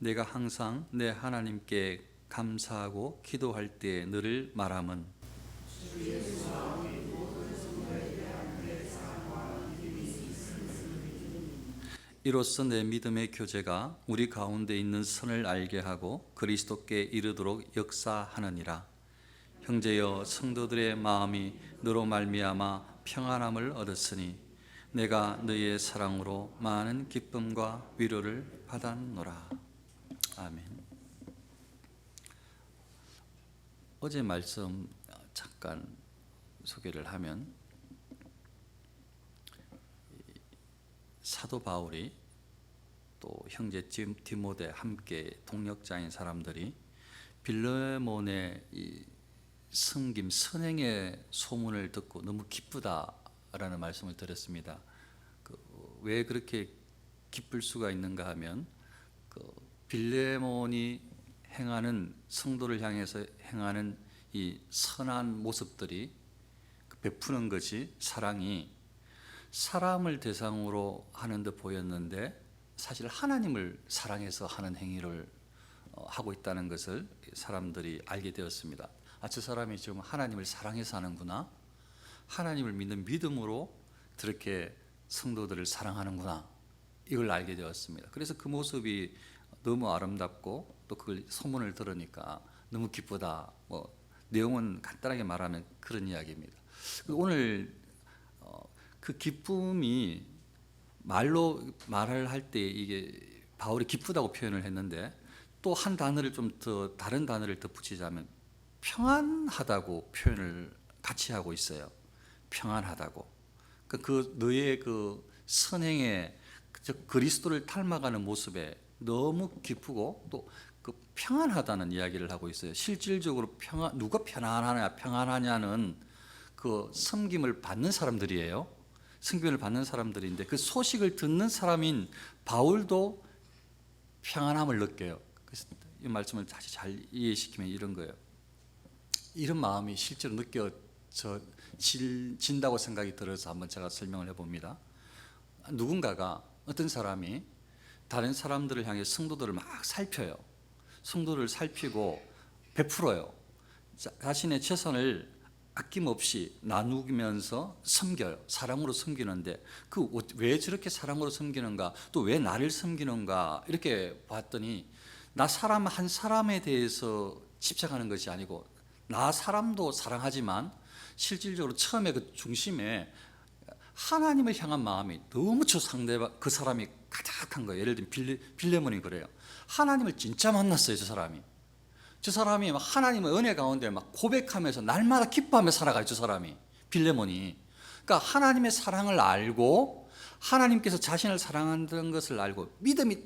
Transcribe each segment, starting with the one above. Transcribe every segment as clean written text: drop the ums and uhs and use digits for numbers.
내가 항상 내 하나님께 감사하고 기도할 때에 늘 말함은 이로써 내 믿음의 교제가 우리 가운데 있는 선을 알게 하고 그리스도께 이르도록 역사하느니라. 형제여, 성도들의 마음이 너로 말미암아 평안함을 얻었으니 내가 너희의 사랑으로 많은 기쁨과 위로를 받았노라. 아멘. 어제 말씀 잠깐 소개를 하면, 사도 바울이 또 형제 디모데 함께 동역자인 사람들이 빌레몬의 이 섬김 선행의 소문을 듣고 너무 기쁘다라는 말씀을 드렸습니다. 왜 그렇게 기쁠 수가 있는가 하면, 빌레몬이 행하는, 성도를 향해서 행하는 이 선한 모습들이, 베푸는 것이, 사랑이 사람을 대상으로 하는 듯 보였는데 사실 하나님을 사랑해서 하는 행위를 하고 있다는 것을 사람들이 알게 되었습니다. 저 사람이 지금 하나님을 사랑해서 하는구나, 하나님을 믿는 믿음으로 저렇게 성도들을 사랑하는구나, 이걸 알게 되었습니다. 그래서 그 모습이 너무 아름답고 또 그걸 소문을 들으니까 너무 기쁘다. 내용은 간단하게 말하면 그런 이야기입니다. 오늘 그 기쁨이 말로 말을 할 때 이게 바울이 기쁘다고 표현을 했는데, 또 한 단어를 좀 더, 다른 단어를 더 붙이자면 평안하다고 표현을 같이 하고 있어요. 평안하다고. 그 너의 그 선행에, 그리스도를 닮아가는 모습에 너무 기쁘고 또 그 평안하다는 이야기를 하고 있어요. 실질적으로 누가 평안하냐는 그 섬김을 받는 사람들이에요. 섬김을 받는 사람들인데, 그 소식을 듣는 사람인 바울도 평안함을 느껴요. 그래서 이 말씀을 다시 잘 이해시키면 이런 거예요. 이런 마음이 실제로 느껴진다고 생각이 들어서 한번 제가 설명을 해봅니다. 누군가가, 어떤 사람이 다른 사람들을 향해 성도들을 막 살펴요. 성도를 살피고 베풀어요. 자신의 재산을 아낌없이 나누면서 섬겨요. 사랑으로 섬기는데, 왜 저렇게 사랑으로 섬기는가, 또 왜 나를 섬기는가, 이렇게 봤더니 나 사람 한 사람에 대해서 집착하는 것이 아니고, 나 사람도 사랑하지만 실질적으로 처음에 그 중심에 하나님을 향한 마음이 너무 그 사람이 가득한 거예요. 예를 들면 빌레몬이 그래요. 하나님을 진짜 만났어요. 저 사람이 하나님의 은혜 가운데 막 고백하면서 날마다 기뻐하며 살아가요. 저 사람이, 빌레몬이. 그러니까 하나님의 사랑을 알고, 하나님께서 자신을 사랑한다는 것을 알고 믿음이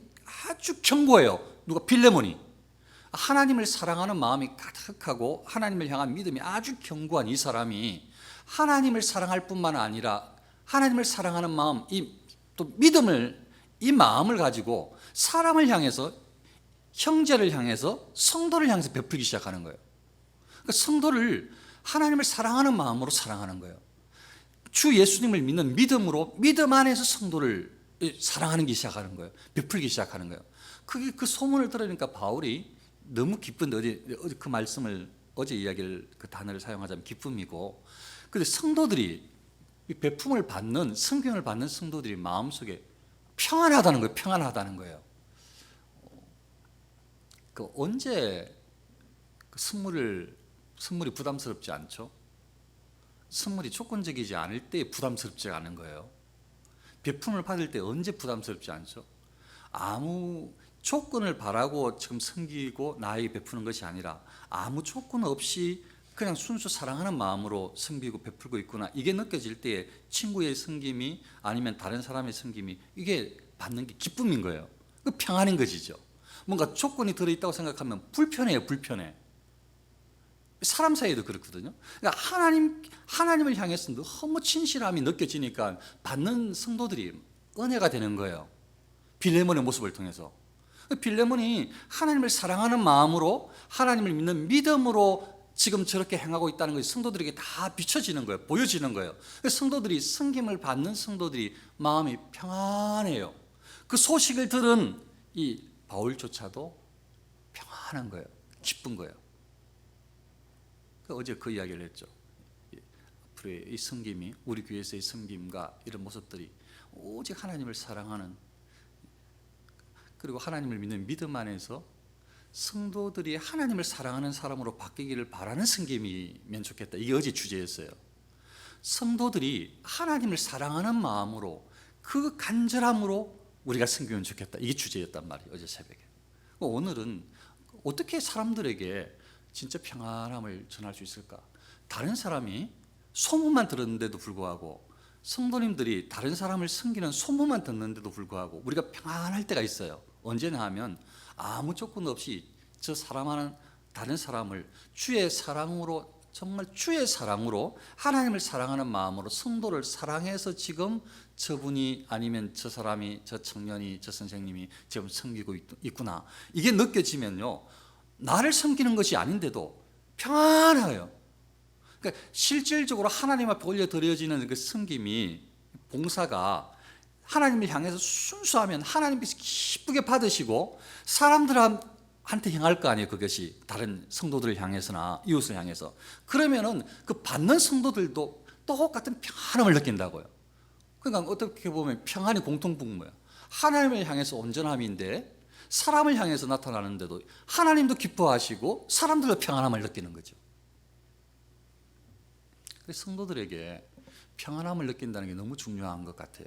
아주 견고해요. 누가? 빌레몬이. 하나님을 사랑하는 마음이 가득하고 하나님을 향한 믿음이 아주 견고한 이 사람이 하나님을 사랑할 뿐만 아니라 하나님을 사랑하는 마음, 또 믿음을, 이 마음을 가지고 사람을 향해서, 형제를 향해서, 성도를 향해서 베풀기 시작하는 거예요. 그러니까 성도를 하나님을 사랑하는 마음으로 사랑하는 거예요. 주 예수님을 믿는 믿음으로, 믿음 안에서 성도를 사랑하기 시작하는 거예요. 베풀기 시작하는 거예요. 그 소문을 들으니까 바울이 너무 기쁜데, 어제 그 말씀을, 어제 이야기를, 그 단어를 사용하자면 기쁨이고, 그런데 성도들이, 베품을 받는, 성경을 받는 성도들이 마음속에 평안하다는 거예요. 평안하다는 거예요. 언제 선물이 부담스럽지 않죠? 선물이 조건적이지 않을 때 부담스럽지 않은 거예요. 베품을 받을 때 언제 부담스럽지 않죠? 아무 조건을 바라고 지금 섬기고 나에게 베푸는 것이 아니라 아무 조건 없이 그냥 순수 사랑하는 마음으로 섬기고 베풀고 있구나, 이게 느껴질 때 친구의 섬김이, 아니면 다른 사람의 섬김이, 이게 받는 게 기쁨인 거예요. 평안인 것이죠. 뭔가 조건이 들어있다고 생각하면 불편해요. 사람 사이에도 그렇거든요. 그러니까 하나님을 향해서 너무 친실함이 느껴지니까 받는 성도들이 은혜가 되는 거예요. 빌레몬의 모습을 통해서. 빌레몬이 하나님을 사랑하는 마음으로, 하나님을 믿는 믿음으로 지금 저렇게 행하고 있다는 것이 성도들에게 다 비춰지는 거예요. 보여지는 거예요. 성도들이, 섬김을 받는 성도들이 마음이 평안해요. 그 소식을 들은 이 바울조차도 평안한 거예요. 기쁜 거예요. 어제 그 이야기를 했죠. 앞으로의 이 섬김이, 우리 교회에서의 섬김과 이런 모습들이 오직 하나님을 사랑하는, 그리고 하나님을 믿는 믿음 안에서 성도들이 하나님을 사랑하는 사람으로 바뀌기를 바라는 섬김이면 좋겠다. 이게 어제 주제였어요. 성도들이 하나님을 사랑하는 마음으로, 그 간절함으로 우리가 섬기면 좋겠다. 이게 주제였단 말이에요, 어제 새벽에. 오늘은 어떻게 사람들에게 진짜 평안함을 전할 수 있을까? 다른 사람이 소문만 들었는데도 불구하고, 성도님들이 다른 사람을 섬기는 소문만 듣는데도 불구하고 우리가 평안할 때가 있어요. 언제나 하면 아무 조건 없이 저 사람하는 다른 사람을 주의 사랑으로, 정말 주의 사랑으로, 하나님을 사랑하는 마음으로 성도를 사랑해서 지금 저분이, 아니면 저 사람이, 저 청년이, 저 선생님이 지금 섬기고 있구나, 이게 느껴지면요, 나를 섬기는 것이 아닌데도 평안해요. 그러니까 실질적으로 하나님 앞에 올려드려지는 그 섬김이, 봉사가 하나님을 향해서 순수하면 하나님께서 기쁘게 받으시고 사람들한테 향할 거 아니에요. 그것이 다른 성도들을 향해서나 이웃을 향해서. 그러면은 그 받는 성도들도 똑같은 평안함을 느낀다고요. 그러니까 어떻게 보면 평안이 공통분모예요. 하나님을 향해서 온전함인데 사람을 향해서 나타나는데도 하나님도 기뻐하시고 사람들도 평안함을 느끼는 거죠. 성도들에게 평안함을 느낀다는 게 너무 중요한 것 같아요.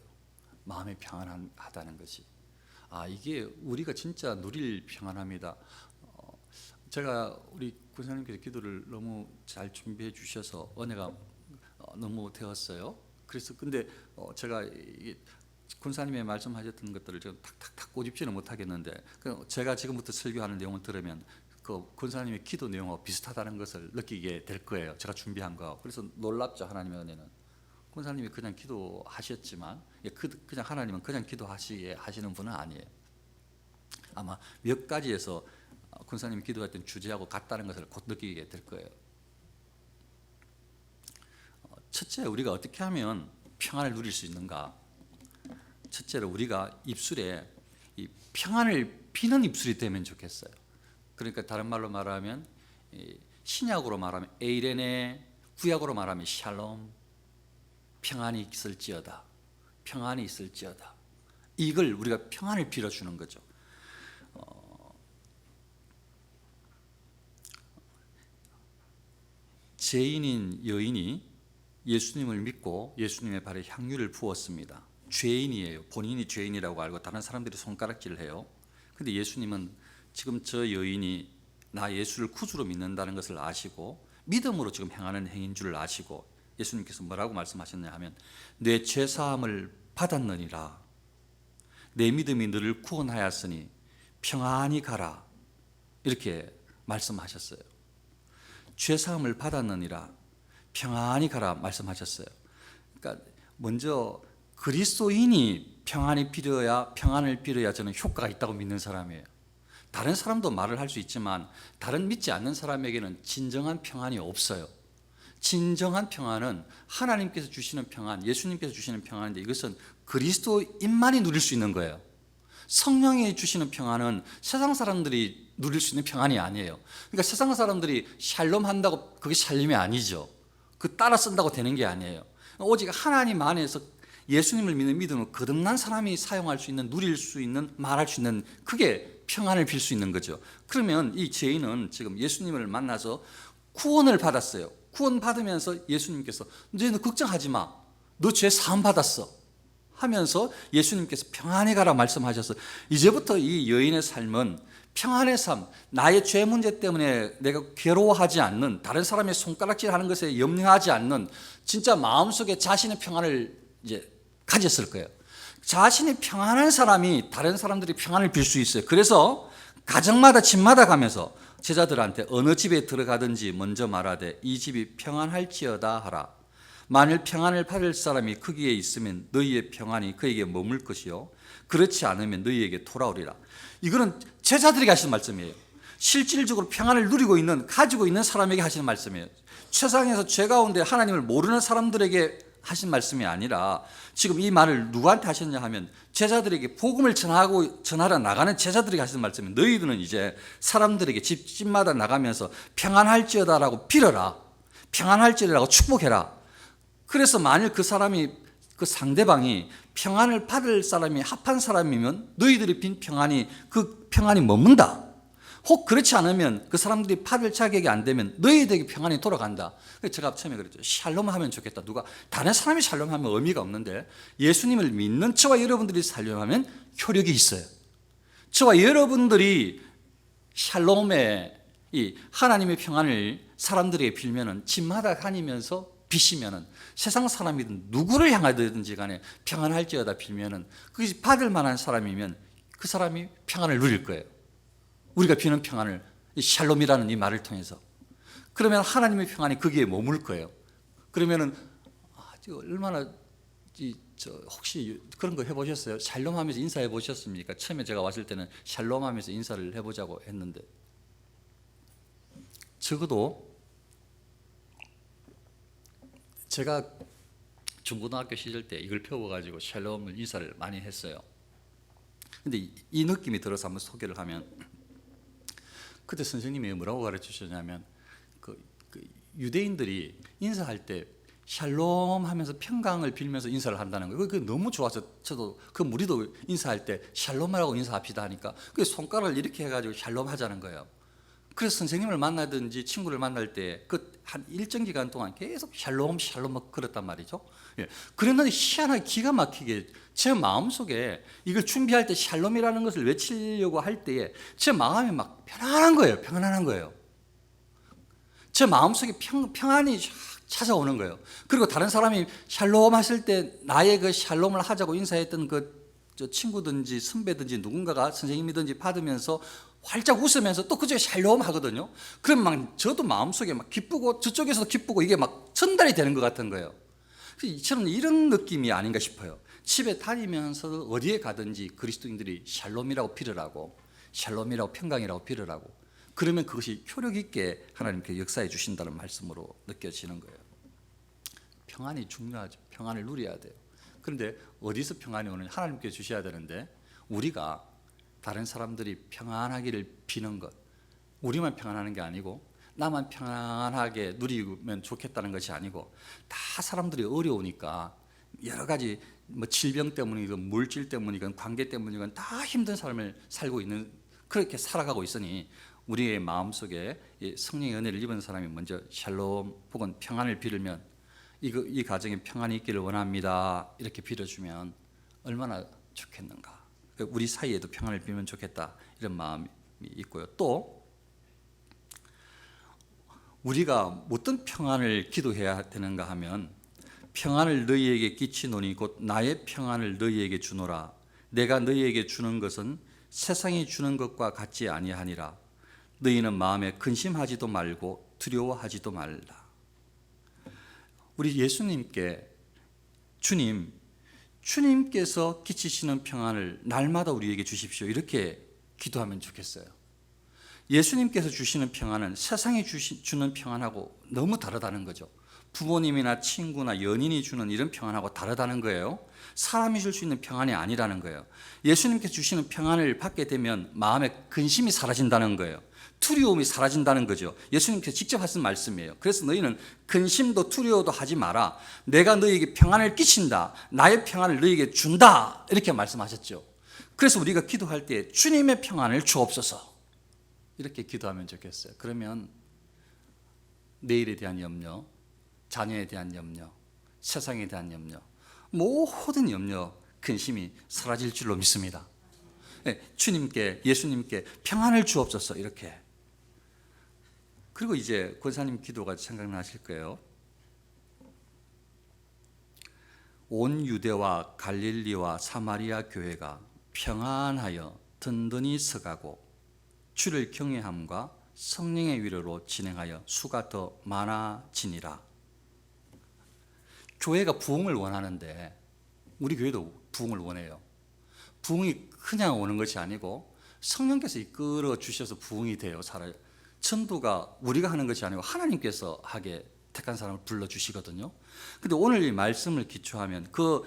마음이 평안하다는 것이. 이게 우리가 진짜 누릴 평안함이다. 제가 우리 군사님께서 기도를 너무 잘 준비해 주셔서 은혜가 너무 되었어요. 그래서 근데 제가 군사님의 말씀하셨던 것들을 좀 탁탁탁 꼬집지는 못하겠는데, 제가 지금부터 설교하는 내용을 들으면 그 군사님의 기도 내용과 비슷하다는 것을 느끼게 될 거예요. 제가 준비한 거. 그래서 놀랍죠, 하나님의 은혜는. 군사님이 그냥 기도하셨지만, 그냥 하나님은 그냥 기도하시는 분은 아니에요. 아마 몇 가지에서 군사님이 기도했던 주제하고 같다는 것을 곧 느끼게 될 거예요. 첫째, 우리가 어떻게 하면 평안을 누릴 수 있는가? 첫째로 우리가 입술에 이 평안을 비는 입술이 되면 좋겠어요. 그러니까 다른 말로 말하면, 신약으로 말하면 에이레네, 구약으로 말하면 샬롬, 평안이 있을지어다, 평안이 있을지어다. 이걸 우리가 평안을 빌어주는 거죠. 죄인인 여인이 예수님을 믿고 예수님의 발에 향유를 부었습니다. 죄인이에요. 본인이 죄인이라고 알고 다른 사람들이 손가락질을 해요. 근데 예수님은 지금 저 여인이 나 예수를 구주로 믿는다는 것을 아시고 믿음으로 지금 행하는 행인 줄을 아시고 예수님께서 뭐라고 말씀하셨냐 하면, 내 죄사함을 받았느니라, 내 믿음이 너를 구원하였으니 평안히 가라, 이렇게 말씀하셨어요. 죄사함을 받았느니라, 평안히 가라 말씀하셨어요. 그러니까 먼저 그리스도인이 평안을 빌어야 저는 효과가 있다고 믿는 사람이에요. 다른 사람도 말을 할 수 있지만 다른 믿지 않는 사람에게는 진정한 평안이 없어요. 진정한 평안은 하나님께서 주시는 평안, 예수님께서 주시는 평안인데, 이것은 그리스도인만이 누릴 수 있는 거예요. 성령이 주시는 평안은 세상 사람들이 누릴 수 있는 평안이 아니에요. 그러니까 세상 사람들이 샬롬 한다고 그게 샬롬이 아니죠. 그 따라 쓴다고 되는 게 아니에요. 오직 하나님 안에서 예수님을 믿는 믿음은 거듭난 사람이 사용할 수 있는, 누릴 수 있는, 말할 수 있는, 그게 평안을 빌 수 있는 거죠. 그러면 이 죄인은 지금 예수님을 만나서 구원을 받았어요. 구원 받으면서 예수님께서 너희는 걱정하지 마, 너 죄 사함 받았어 하면서 예수님께서 평안히 가라 말씀하셔서, 이제부터 이 여인의 삶은 평안의 삶, 나의 죄 문제 때문에 내가 괴로워하지 않는, 다른 사람의 손가락질하는 것에 염려하지 않는, 진짜 마음속에 자신의 평안을 이제 가졌을 거예요. 자신이 평안한 사람이 다른 사람들이 평안을 빌 수 있어요. 그래서 가정마다 집마다 가면서 제자들한테 어느 집에 들어가든지 먼저 말하되 이 집이 평안할지어다 하라. 만일 평안을 받을 사람이 거기에 있으면 너희의 평안이 그에게 머물 것이요, 그렇지 않으면 너희에게 돌아오리라. 이거는 제자들에게 하시는 말씀이에요. 실질적으로 평안을 누리고 있는, 가지고 있는 사람에게 하시는 말씀이에요. 세상에서 죄 가운데 하나님을 모르는 사람들에게 하신 말씀이 아니라 지금 이 말을 누구한테 하셨냐 하면 제자들에게 복음을 전하러 나가는 제자들에게 하시는 말씀이 너희들은 이제 사람들에게 집집마다 나가면서 평안할지어다라고 빌어라. 평안할지어다라고 축복해라. 그래서 만일 그 사람이 그 상대방이 평안을 받을 사람이 합한 사람이면 너희들이 빈 평안이 그 평안이 머문다. 혹 그렇지 않으면 그 사람들이 받을 자격이 안 되면 너희들에게 평안이 돌아간다. 그래서 제가 처음에 그랬죠. 샬롬 하면 좋겠다. 누가 다른 사람이 샬롬 하면 의미가 없는데 예수님을 믿는 저와 여러분들이 샬롬하면 효력이 있어요. 저와 여러분들이 샬롬의 이 하나님의 평안을 사람들에게 빌면은 집마다 다니면서 비시면은 세상 사람이든 누구를 향하든지 간에 평안할지어다 빌면은 그것이 받을 만한 사람이면 그 사람이 평안을 누릴 거예요. 우리가 비는 평안을 이 샬롬이라는 이 말을 통해서 그러면 하나님의 평안이 거기에 머물 거예요. 그러면은 얼마나 혹시 그런 거 해보셨어요? 샬롬하면서 인사해 보셨습니까? 처음에 제가 왔을 때는 샬롬하면서 인사를 해보자고 했는데 적어도 제가 중고등학교 시절 때 이걸 배워가지고 샬롬을 인사를 많이 했어요. 근데 이 느낌이 들어서 한번 소개를 하면 그때 선생님이 뭐라고 가르치셨냐면 그 유대인들이 인사할 때 샬롬 하면서 평강을 빌면서 인사를 한다는 거예요. 그게 너무 좋아서 저도 그 무리도 인사할 때 샬롬하라고 인사합시다 하니까 그 손가락을 이렇게 해가지고 샬롬 하자는 거예요. 그래서 선생님을 만나든지 친구를 만날 때 그 한 일정 기간 동안 계속 샬롬 샬롬 막 그랬단 말이죠. 예. 그랬는데 희한하게 기가 막히게 제 마음속에 이걸 준비할 때 샬롬이라는 것을 외치려고 할 때에 제 마음이 막 편안한 거예요. 편안한 거예요. 제 마음속에 평안이 찾아오는 거예요. 그리고 다른 사람이 샬롬 하실 때 나의 그 샬롬을 하자고 인사했던 저 친구든지 선배든지 누군가가 선생님이든지 받으면서 활짝 웃으면서 또 그저에 샬롬 하거든요. 그럼 막 저도 마음속에 막 기쁘고 저쪽에서도 기쁘고 이게 막 전달이 되는 것 같은 거예요. 저는 이런 느낌이 아닌가 싶어요. 집에 다니면서 어디에 가든지 그리스도인들이 샬롬이라고 빌으라고, 샬롬이라고 평강이라고 빌으라고. 그러면 그것이 효력 있게 하나님께 역사해 주신다는 말씀으로 느껴지는 거예요. 평안이 중요하죠. 평안을 누려야 돼요. 그런데 어디서 평안이 오느냐? 하나님께 주셔야 되는데 우리가 다른 사람들이 평안하기를 비는 것, 우리만 평안하는 게 아니고 나만 평안하게 누리면 좋겠다는 것이 아니고 다 사람들이 어려우니까 여러 가지 뭐 질병 때문이건 물질 때문이건 관계 때문이건 다 힘든 삶을 살고 있는 그렇게 살아가고 있으니 우리의 마음속에 성령의 은혜를 입은 사람이 먼저 샬롬 혹은 평안을 빌으면 이 가정에 평안이 있기를 원합니다. 이렇게 빌어주면 얼마나 좋겠는가. 우리 사이에도 평안을 빌면 좋겠다 이런 마음이 있고요. 또 우리가 어떤 평안을 기도해야 되는가 하면 평안을 너희에게 끼치노니 곧 나의 평안을 너희에게 주노라. 내가 너희에게 주는 것은 세상이 주는 것과 같지 아니하니라. 너희는 마음에 근심하지도 말고 두려워하지도 말라. 우리 예수님께 주님께서 끼치시는 평안을 날마다 우리에게 주십시오. 이렇게 기도하면 좋겠어요. 예수님께서 주시는 평안은 세상이 주는 평안하고 너무 다르다는 거죠. 부모님이나 친구나 연인이 주는 이런 평안하고 다르다는 거예요. 사람이 줄 수 있는 평안이 아니라는 거예요. 예수님께서 주시는 평안을 받게 되면 마음의 근심이 사라진다는 거예요. 두려움이 사라진다는 거죠. 예수님께서 직접 하신 말씀이에요. 그래서 너희는 근심도 두려워도 하지 마라. 내가 너희에게 평안을 끼친다. 나의 평안을 너희에게 준다. 이렇게 말씀하셨죠. 그래서 우리가 기도할 때 주님의 평안을 주옵소서. 이렇게 기도하면 좋겠어요. 그러면 내일에 대한 염려, 자녀에 대한 염려, 세상에 대한 염려, 모든 염려, 근심이 사라질 줄로 믿습니다. 주님께, 예수님께 평안을 주옵소서. 이렇게. 그리고 이제 권사님 기도가 생각나실 거예요. 온 유대와 갈릴리와 사마리아 교회가 평안하여 든든히 서가고 주를 경외함과 성령의 위로로 진행하여 수가 더 많아지니라. 교회가 부흥을 원하는데 우리 교회도 부흥을 원해요. 부흥이 그냥 오는 것이 아니고 성령께서 이끌어 주셔서 부흥이 돼요. 전도가 우리가 하는 것이 아니고 하나님께서 하게 택한 사람을 불러주시거든요. 근데 오늘 이 말씀을 기초하면 그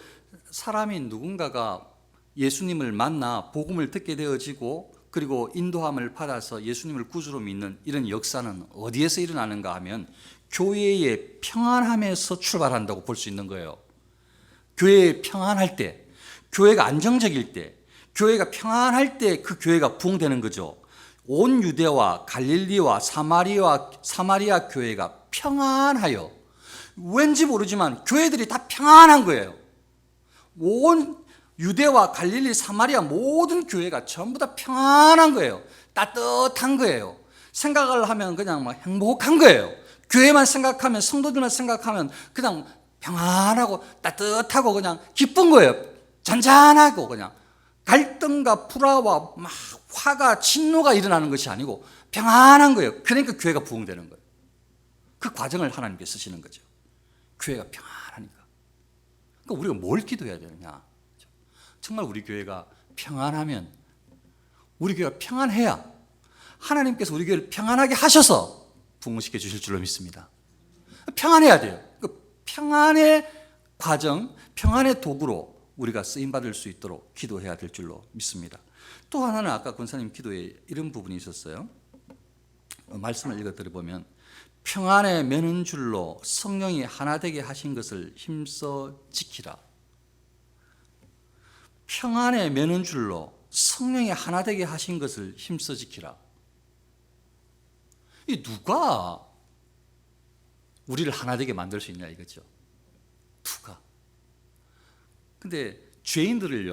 사람이 누군가가 예수님을 만나 복음을 듣게 되어지고 그리고 인도함을 받아서 예수님을 구주로 믿는 이런 역사는 어디에서 일어나는가 하면 교회의 평안함에서 출발한다고 볼 수 있는 거예요. 교회에 평안할 때, 교회가 안정적일 때, 교회가 평안할 때 그 교회가 부흥되는 거죠. 온 유대와 갈릴리와 사마리아 교회가 평안하여, 왠지 모르지만 교회들이 다 평안한 거예요. 온 유대와 갈릴리 사마리아 모든 교회가 전부 다 평안한 거예요. 따뜻한 거예요. 생각을 하면 그냥 막 행복한 거예요. 교회만 생각하면, 성도들만 생각하면 그냥 평안하고 따뜻하고 그냥 기쁜 거예요. 잔잔하고 그냥 갈등과 불화와 막 화가 진노가 일어나는 것이 아니고 평안한 거예요. 그러니까 교회가 부흥되는 거예요. 그 과정을 하나님께 쓰시는 거죠. 교회가 평안하니까. 그러니까 우리가 뭘 기도해야 되느냐? 정말 우리 교회가 평안하면, 우리 교회가 평안해야 하나님께서 우리 교회를 평안하게 하셔서 부흥시켜 주실 줄로 믿습니다. 평안해야 돼요. 그 평안의 과정, 평안의 도구로 우리가 쓰임받을 수 있도록 기도해야 될 줄로 믿습니다. 또 하나는 아까 권사님 기도에 이런 부분이 있었어요. 말씀을 읽어드려보면 평안에 매는 줄로 성령이 하나 되게 하신 것을 힘써 지키라. 평안에 매는 줄로 성령이 하나 되게 하신 것을 힘써 지키라. 이 누가 우리를 하나 되게 만들 수 있냐 이거죠. 누가? 근데 죄인들을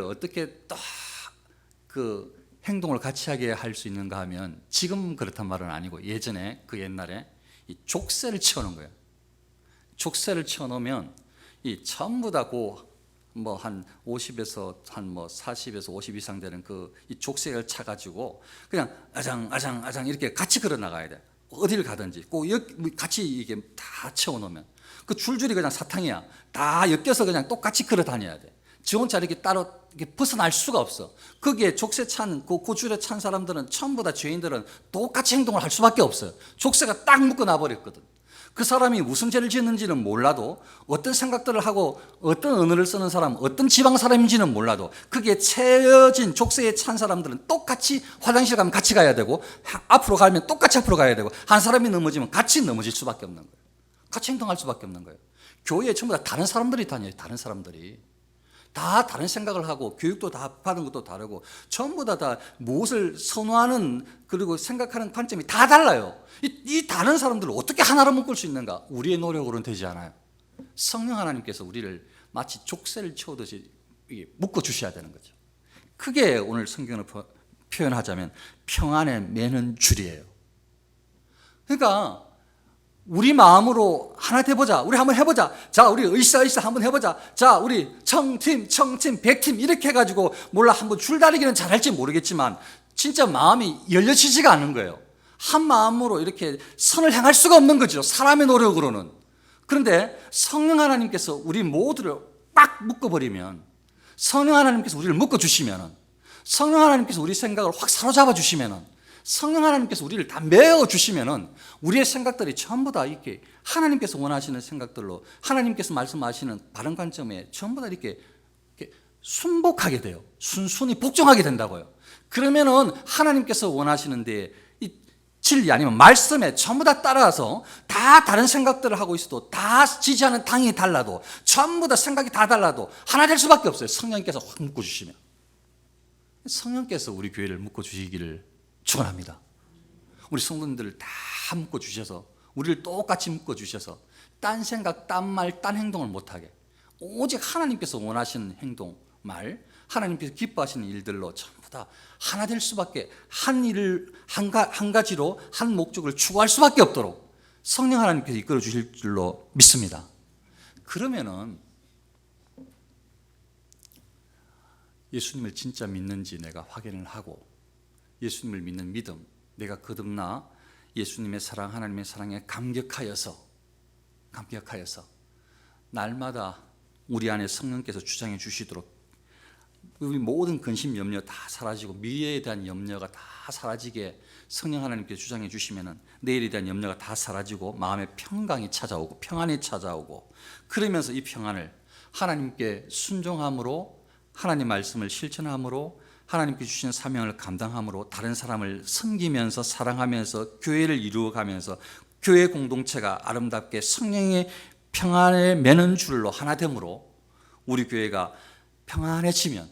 어떻게 딱 그 행동을 같이 하게 할 수 있는가 하면, 지금 그렇단 말은 아니고 예전에 그 옛날에 이 족쇄를 치워놓은 거예요. 족쇄를 치워놓으면 이 전부 다 뭐 한 50에서 한 뭐 40에서 50 이상 되는 그 이 족쇄를 차가지고 그냥 아장 이렇게 같이 걸어 나가야 돼. 어디를 가든지 꼭 같이 이게 다 채워놓으면 그 줄줄이 그냥 사탕이야. 다 엮여서 그냥 똑같이 걸어 다녀야 돼. 지 혼자 이렇게 따로 이렇게 벗어날 수가 없어. 거기에 족쇄 찬 그 줄에 찬 사람들은 전부 다 죄인들은 똑같이 행동을 할 수밖에 없어요. 족쇄가 딱 묶어 놔버렸거든. 그 사람이 무슨 죄를 지었는지는 몰라도, 어떤 생각들을 하고 어떤 언어를 쓰는 사람, 어떤 지방 사람인지는 몰라도 그게 채워진 족쇄에 찬 사람들은 똑같이 화장실 가면 같이 가야 되고, 앞으로 가면 똑같이 앞으로 가야 되고, 한 사람이 넘어지면 같이 넘어질 수밖에 없는 거예요. 같이 행동할 수밖에 없는 거예요. 교회에 전부 다 다른 사람들이 다녀요. 다른 사람들이 다 다른 생각을 하고, 교육도 다 받은 것도 다르고, 전부 다 무엇을 선호하는 그리고 생각하는 관점이 다 달라요. 이 다른 사람들을 어떻게 하나로 묶을 수 있는가? 우리의 노력으로는 되지 않아요. 성령 하나님께서 우리를 마치 족쇄를 채우듯이 묶어 주셔야 되는 거죠. 그게 오늘 성경을 표현하자면 평안에 매는 줄이에요. 그러니까 우리 마음으로 하나 돼보자. 우리 한번 해보자. 자, 우리 으쌰으쌰 한번 해보자. 자, 우리 청팀, 100팀 이렇게 해가지고 몰라 한번 줄다리기는 잘할지 모르겠지만 진짜 마음이 열려지지가 않은 거예요. 한 마음으로 이렇게 선을 향할 수가 없는 거죠. 사람의 노력으로는. 그런데 성령 하나님께서 우리 모두를 빡 묶어버리면, 성령 하나님께서 우리를 묶어주시면, 성령 하나님께서 우리 생각을 확 사로잡아 주시면, 성령 하나님께서 우리를 다 메어주시면은 우리의 생각들이 전부 다 이렇게 하나님께서 원하시는 생각들로, 하나님께서 말씀하시는 바른 관점에 전부 다 이렇게 순복하게 돼요. 순순히 복종하게 된다고요. 그러면은 하나님께서 원하시는데 이 진리 아니면 말씀에 전부 다 따라서 다 다른 생각들을 하고 있어도, 다 지지하는 당이 달라도, 전부 다 생각이 다 달라도 하나 될 수밖에 없어요. 성령께서 확 묶어주시면. 성령께서 우리 교회를 묶어주시기를 축원합니다. 우리 성도님들을 다 묶어주셔서, 우리를 똑같이 묶어주셔서 딴 생각, 딴 말, 딴 행동을 못하게, 오직 하나님께서 원하시는 행동, 말, 하나님께서 기뻐하시는 일들로 전부 다 하나 될 수밖에, 한 일을 한 가지로 한 목적을 추구할 수밖에 없도록 성령 하나님께서 이끌어 주실 줄로 믿습니다. 그러면은 예수님을 진짜 믿는지 내가 확인을 하고, 예수님을 믿는 믿음, 내가 거듭나 예수님의 사랑, 하나님의 사랑에 감격하여서 날마다 우리 안에 성령께서 주장해 주시도록 우리 모든 근심 염려 다 사라지고 미래에 대한 염려가 다 사라지게 성령 하나님께 주장해 주시면은 내일에 대한 염려가 다 사라지고 마음의 평강이 찾아오고 평안이 찾아오고, 그러면서 이 평안을 하나님께 순종함으로, 하나님 말씀을 실천함으로, 하나님께 주신 사명을 감당함으로, 다른 사람을 섬기면서 사랑하면서 교회를 이루어가면서 교회 공동체가 아름답게 성령의 평안에 매는 줄로 하나됨으로 우리 교회가 평안해지면,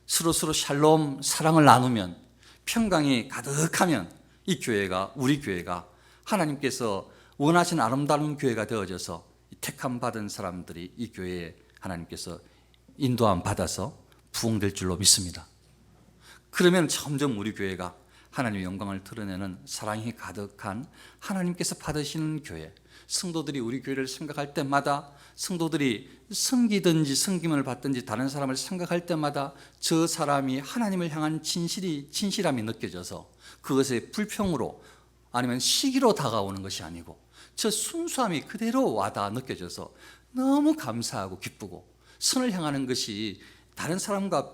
서로서로 샬롬 사랑을 나누면, 평강이 가득하면 이 교회가, 우리 교회가 하나님께서 원하시는 아름다운 교회가 되어져서 택함 받은 사람들이 이 교회에 하나님께서 인도함 받아서 부흥될 줄로 믿습니다. 그러면 점점 우리 교회가 하나님의 영광을 드러내는 사랑이 가득한 하나님께서 받으시는 교회, 성도들이 우리 교회를 생각할 때마다, 성도들이 섬기든지 섬김을 받든지 다른 사람을 생각할 때마다 저 사람이 하나님을 향한 진실함이 느껴져서 그것의 불평으로 아니면 시기로 다가오는 것이 아니고 저 순수함이 그대로 와닿아 느껴져서 너무 감사하고 기쁘고, 선을 향하는 것이 다른 사람과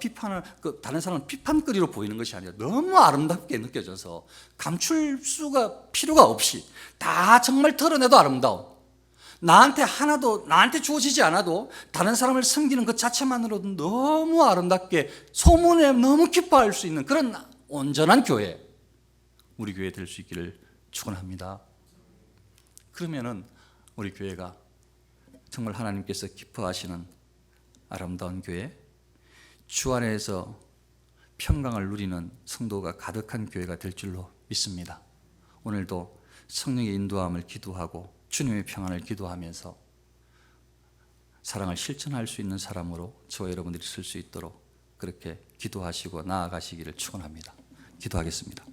다른 사람은 비판거리로 보이는 것이 아니라 너무 아름답게 느껴져서 감출 수가 필요가 없이 다 정말 드러내도 아름다운, 나한테 주어지지 않아도 다른 사람을 섬기는 것 자체만으로도 너무 아름답게 소문에 너무 기뻐할 수 있는 그런 온전한 교회, 우리 교회 될 수 있기를 축원합니다. 그러면은 우리 교회가 정말 하나님께서 기뻐하시는 아름다운 교회, 주 안에서 평강을 누리는 성도가 가득한 교회가 될 줄로 믿습니다. 오늘도 성령의 인도함을 기도하고 주님의 평안을 기도하면서 사랑을 실천할 수 있는 사람으로 저와 여러분들이 쓸 수 있도록 그렇게 기도하시고 나아가시기를 축원합니다. 기도하겠습니다.